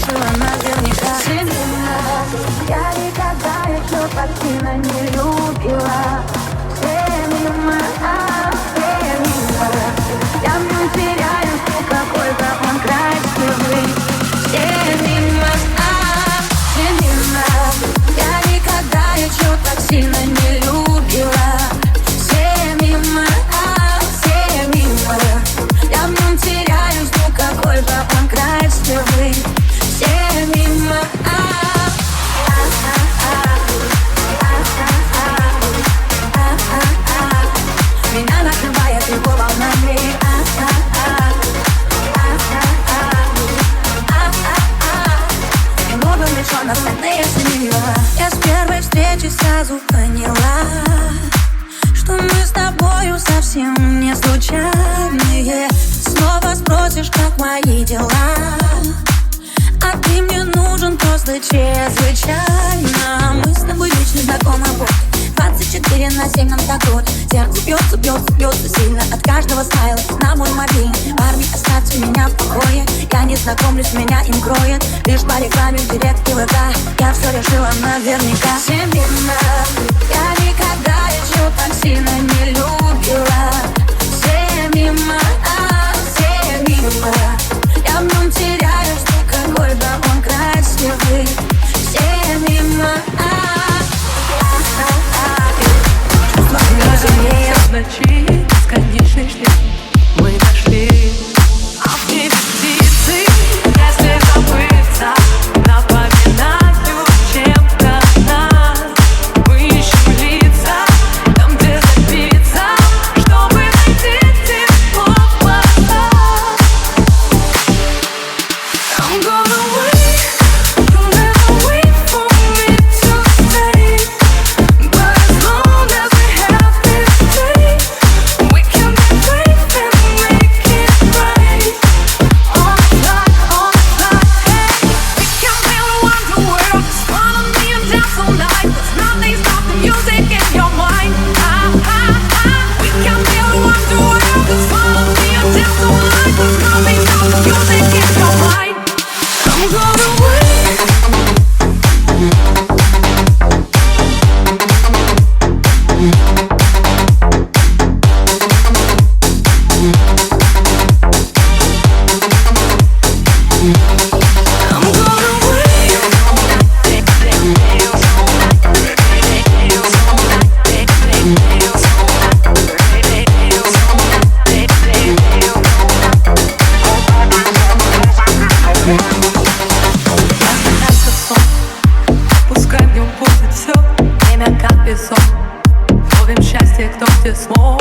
решила наверняка. Я никогда еще так сильно не любила. Все мимо, все мимо. Я в нем теряюсь, какой-то он красивый. Все мимо, все мимо. Я никогда еще так сильно не любила. Все мимо, все мимо. Я в нем теряюсь, какой-то он красивый. Все мимо, меня накрывает его волнами. Немного лишён остальные семья. Я с первой встречи сразу поняла, что мы с тобою совсем не случайные. Снова спросишь, как мои дела, а ты мне нужен просто чрезвычайно. Мы с тобой вечно знакомы, 24/7 нам так круто. Сердце бьется, бьется, бьется сильно от каждого стайла. На мой мобильный: парни, оставьте меня в покое. Я не знакомлюсь, меня им кроет лишь по рекламе в директ и ВК. Я все решила наверняка. Все мимо. Я никогда еще так сильно не любила. Все мимо, все мимо. Я в нем теряюсь, какой-то он красивый. Все мимо. Ночи, бесконечный шлем мы нашли. А в небе птицы, если забыться, напоминаю чем-то нас. Мы ищем лица, там где забиться, чтобы найти тепло в глазах. I'm gonna wait, you'll never wait for me to stay. But as long as we have this day, we can be brave and make it right. On the fly, hey. We can build a wonder world. Just follow me and dance all night. There's nothing stopping music in your mind. We can build a wonder world. Just follow me and dance all night. There's nothing stopping music in your mind. I'm gonna wait. I'm gonna wait. Как сон, пускай в нем будет все. Время как песок. Ловим счастье, кто где смог.